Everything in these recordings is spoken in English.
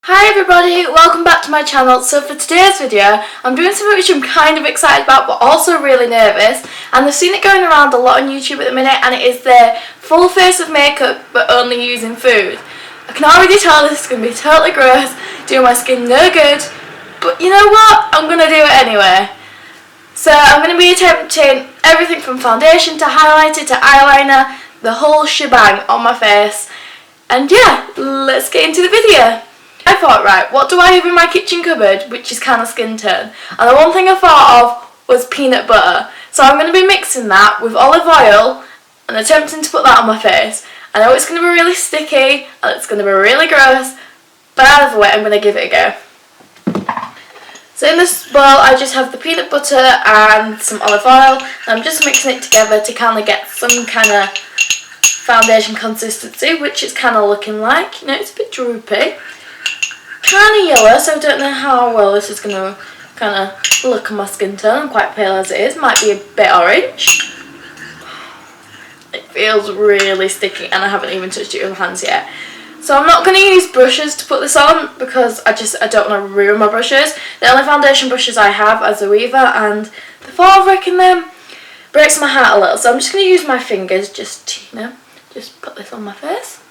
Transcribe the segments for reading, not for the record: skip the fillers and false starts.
Hi everybody, welcome back to my channel. So for today's video, I'm doing something which I'm kind of excited about but also really nervous, and I've seen it going around a lot on YouTube at the minute, and it is the full face of makeup but only using food. I can already tell this is going to be totally gross, doing my skin no good, but you know what, I'm going to do it anyway. So I'm going to be attempting everything from foundation to highlighter to eyeliner, the whole shebang on my face, and yeah, let's get into the video. I thought, right, what do I have in my kitchen cupboard which is kind of skin tone? And the one thing I thought of was peanut butter. So I'm going to be mixing that with olive oil and attempting to put that on my face. I know it's going to be really sticky and it's going to be really gross, but either way I'm going to give it a go. So in this bowl I just have the peanut butter and some olive oil, and I'm just mixing it together to kind of get some kind of foundation consistency, which it's kind of looking like. You know, it's a bit droopy. Kind of yellow, so I don't know how well this is going to kind of look on my skin tone. I'm quite pale as it is, might be a bit orange. It feels really sticky and I haven't even touched it with my hands yet. So I'm not going to use brushes to put this on because I don't want to ruin my brushes. The only foundation brushes I have are the Weaver, and the thought of wrecking them breaks my heart a little. So I'm just going to use my fingers just, you know, just put this on my face.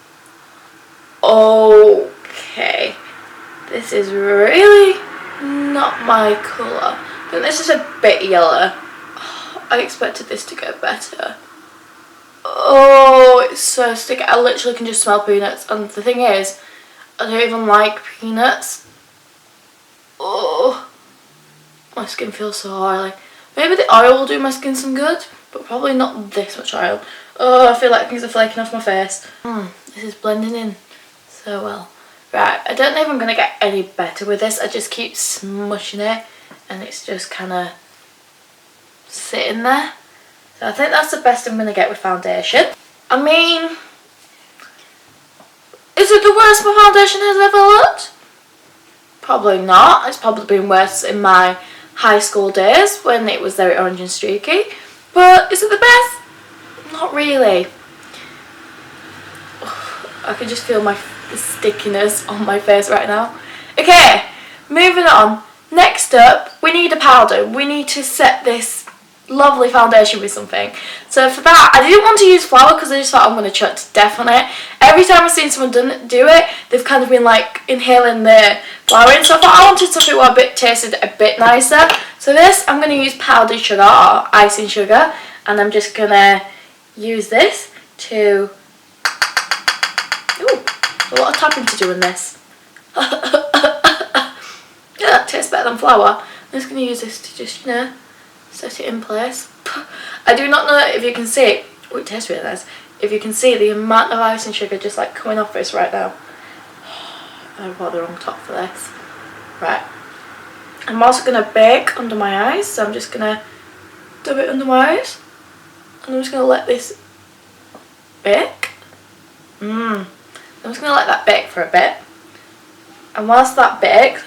Okay. This is really not my colour. I think this is a bit yellow. Oh, I expected this to get better. Oh, it's so sticky. I literally can just smell peanuts. And the thing is, I don't even like peanuts. Oh, my skin feels so oily. Maybe the oil will do my skin some good, but probably not this much oil. Oh, I feel like things are flaking off my face. This is blending in so well. Right, I don't know if I'm going to get any better with this. I just keep smushing it and it's just kind of sitting there. So I think that's the best I'm going to get with foundation. I mean, is it the worst my foundation has ever looked? Probably not. It's probably been worse in my high school days when it was very orange and streaky. But is it the best? Not really. I can just feel the stickiness on my face right now. Okay, moving on. Next up, we need a powder. We need to set this lovely foundation with something. So for that, I didn't want to use flour because I just thought I'm going to choke to death on it. Every time I've seen someone do it, they've kind of been like inhaling the flour in. So I thought I wanted something that tasted a bit nicer. So this, I'm going to use powdered sugar or icing sugar, and I'm just going to use this to... Ooh, a lot of tapping to do in this. Yeah, that tastes better than flour. I'm just going to use this to just, you know, set it in place. I do not know if you can see it. Oh, it tastes really nice. If you can see the amount of icing sugar just like coming off this right now. I bought the wrong top for this. Right. I'm also going to bake under my eyes, so I'm just going to dub it under my eyes. And I'm just going to let this bake. I'm just going to let that bake for a bit, and whilst that bakes,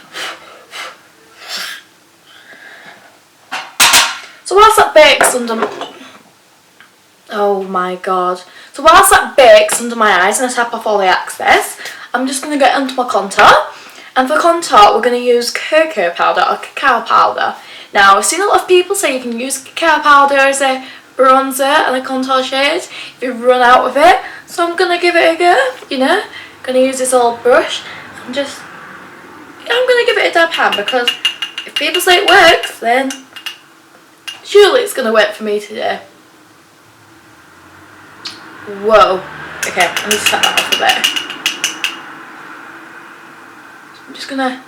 oh my god, so whilst that bakes under my eyes and I tap off all the excess, I'm just going to get onto my contour, and for contour we're going to use cocoa powder or cacao powder. Now I've seen a lot of people say you can use cacao powder as a bronzer and a contour shade if you run out of it, so I'm going to give it a go, you know. I'm going to use this old brush and just, I'm going to give it a dab hand, because if people say it works, then surely it's going to work for me today. Whoa. Okay, I need to set that off a bit. I'm just going to,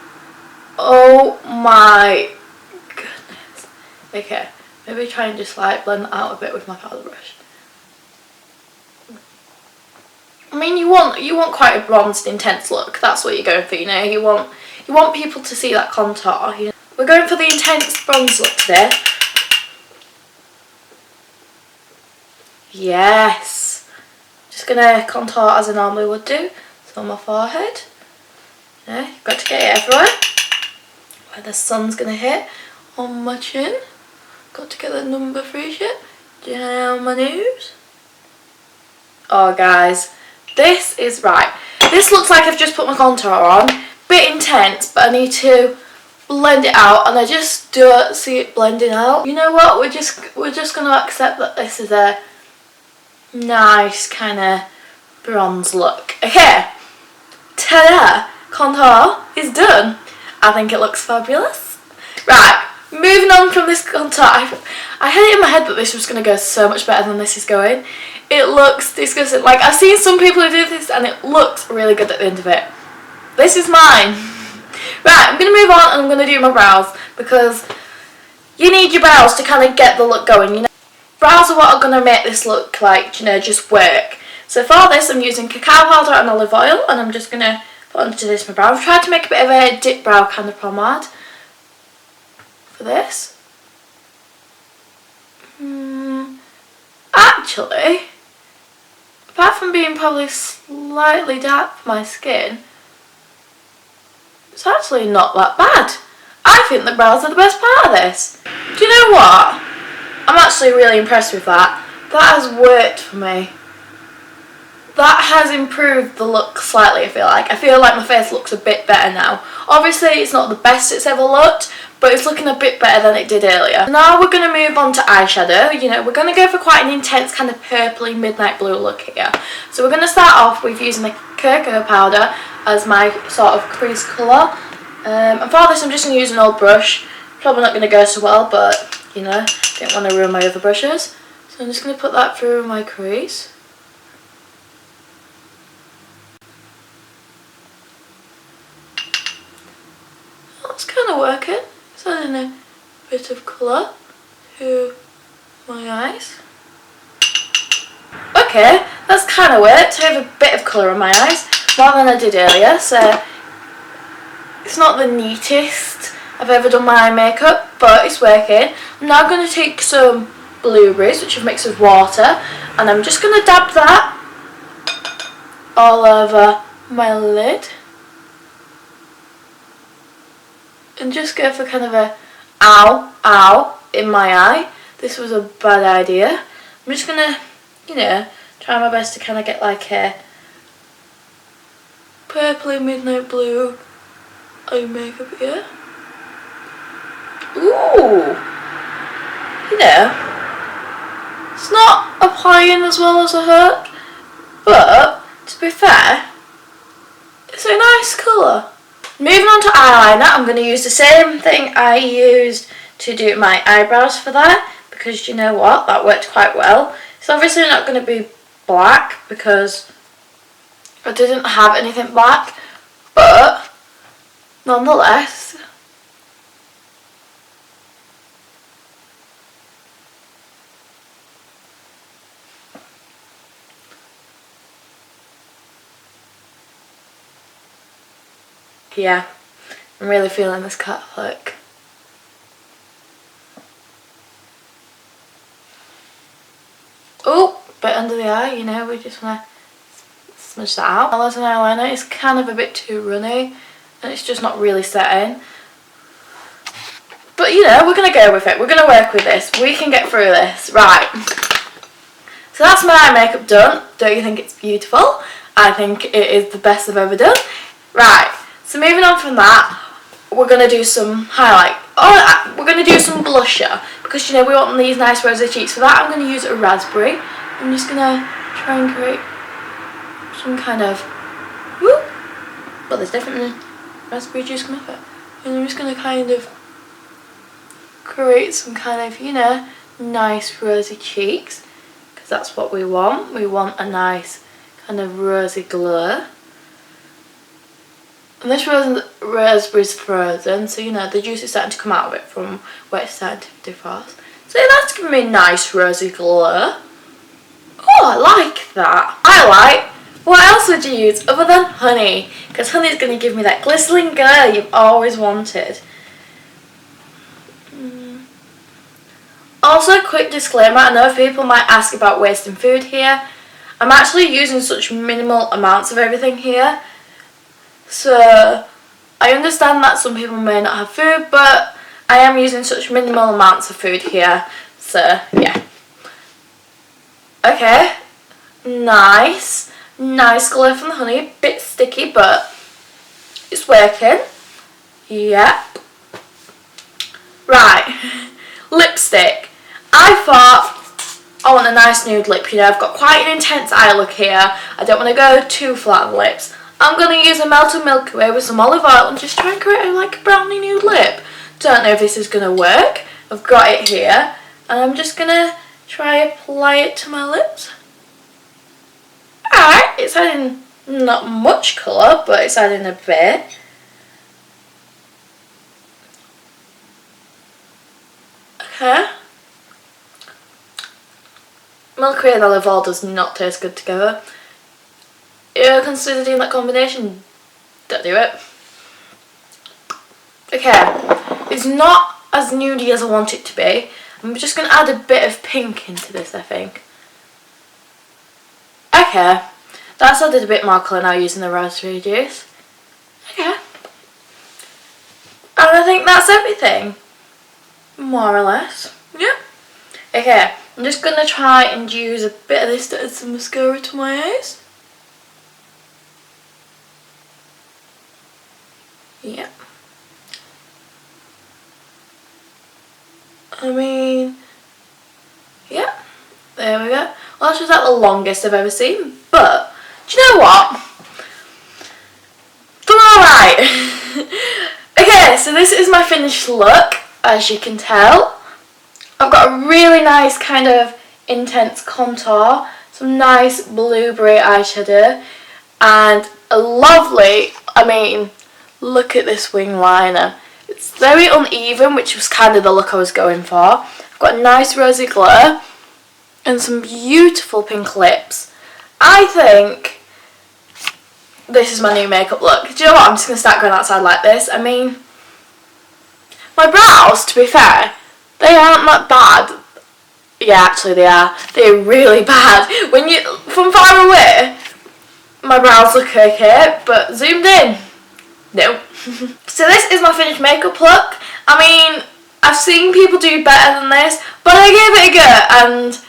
oh my goodness. Okay, maybe try and just like blend that out a bit with my powder brush. I mean, you want quite a bronzed, intense look. That's what you're going for, you know. You want people to see that contour. You know? We're going for the intense bronze look today. Yes. Just gonna contour as I normally would do. So on my forehead. Yeah, you've got to get it everywhere. Where the sun's gonna hit. On my chin. Got to get the number 3 shit. Down my nose. Oh guys. This is right. This looks like I've just put my contour on. Bit intense, but I need to blend it out, and I just don't see it blending out. You know what? We're just gonna accept that this is a nice kind of bronze look. Okay, ta-da! Contour is done. I think it looks fabulous. Right, moving on from this contour. I had it in my head that this was going to go so much better than this is going. It looks disgusting. Like, I've seen some people who do this and it looks really good at the end of it. This is mine. Right, I'm going to move on and I'm going to do my brows, because you need your brows to kind of get the look going, you know. Brows are what are going to make this look like, you know, just work. So for this I'm using cacao powder and olive oil, and I'm just going to put onto this my brow. I've tried to make a bit of a dip brow kind of pomade for this. Actually, apart from being probably slightly dark for my skin, it's actually not that bad. I think the brows are the best part of this. Do you know what? I'm actually really impressed with that. That has worked for me. That has improved the look slightly, I feel like. I feel like my face looks a bit better now. Obviously it's not the best it's ever looked, but it's looking a bit better than it did earlier. Now we're going to move on to eyeshadow. You know, we're going to go for quite an intense kind of purpley midnight blue look here. So we're going to start off with using the cocoa powder as my sort of crease colour. And for this I'm just going to use an old brush. Probably not going to go so well, but you know, don't want to ruin my other brushes. So I'm just going to put that through my crease. That's kind of working. It's adding a bit of colour to my eyes. Okay, that's kind of worked. I have a bit of colour in my eyes, more than I did earlier, so it's not the neatest I've ever done my eye makeup, but it's working. I'm now going to take some blueberries, which I've mixed with water, and I'm just going to dab that all over my lid. And just go for kind of a ow, ow in my eye. This was a bad idea. I'm just going to, you know, try my best to kind of get like a purpley midnight blue eye makeup here. Ooh! You know, it's not applying as well as I hoped, but to be fair, it's a nice colour. Moving on to eyeliner, I'm going to use the same thing I used to do my eyebrows for that, because you know what, that worked quite well. It's obviously not going to be black because I didn't have anything black, but nonetheless, yeah, I'm really feeling this cat look. Oh, bit under the eye, you know, we just want to smudge that out. As an eyeliner, it's kind of a bit too runny and it's just not really setting. But you know, we're going to go with it. We're going to work with this. We can get through this. Right. So that's my eye makeup done. Don't you think it's beautiful? I think it is the best I've ever done. Right. So moving on from that, we're going to do some highlight. Oh, we're going to do some blusher, because you know we want these nice rosy cheeks. For that I'm going to use a raspberry. I'm just going to try and create some kind of, whoop, well there's definitely raspberry juice coming off it. And I'm just going to kind of create some kind of, you know, nice rosy cheeks, because that's what we want. We want a nice kind of rosy glow. And this raspberry's frozen, so you know the juice is starting to come out of it from where it's starting to defrost. So that's giving me a nice rosy glow. Oh, I like that. What else would you use other than honey? Because honey is going to give me that glistening glow you've always wanted. Also, quick disclaimer, I know people might ask about wasting food here. I'm actually using such minimal amounts of everything here. So, I understand that some people may not have food, but I am using such minimal amounts of food here. So, yeah. Okay. Nice. Nice glow from the honey. Bit sticky, but it's working. Yep. Right. Lipstick. I thought I want a nice nude lip, you know. I've got quite an intense eye look here. I don't want to go too flat on the lips. I'm going to use a melted Milky Way with some olive oil and just try and create like a brownie nude lip. Don't know if this is going to work. I've got it here and I'm just going to try apply it to my lips. Alright, it's adding not much colour, but it's adding a bit. Okay. Milky Way and olive oil does not taste good together. You consider doing that combination? Don't do it. Okay, it's not as nudey as I want it to be. I'm just going to add a bit of pink into this, I think. Okay, that's added a bit more colour now using the raspberry juice. Okay. And I think that's everything. More or less. Yeah. Okay, I'm just going to try and use a bit of this to add some mascara to my eyes. Yeah. I mean, yeah, there we go. Well, that's just like the longest I've ever seen, but do you know what? Done alright. Okay, so this is my finished look, as you can tell. I've got a really nice kind of intense contour, some nice blueberry eyeshadow, and a lovely, I mean, look at this wing liner. It's very uneven, which was kind of the look I was going for. I've got a nice rosy glow and some beautiful pink lips. I think this is my new makeup look. Do you know what? I'm just going to start going outside like this. I mean, my brows, to be fair, they aren't that bad. Yeah, actually they are. They're really bad. When you, from far away, my brows look okay, but zoomed in, no. So this is my finished makeup look. I mean, I've seen people do better than this, but I gave it a go, and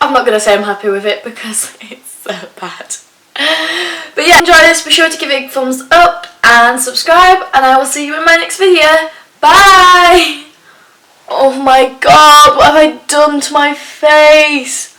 I'm not going to say I'm happy with it because it's so bad. But yeah, enjoy this, be sure to give it a thumbs up and subscribe, and I will see you in my next video. Bye! Oh my god, what have I done to my face?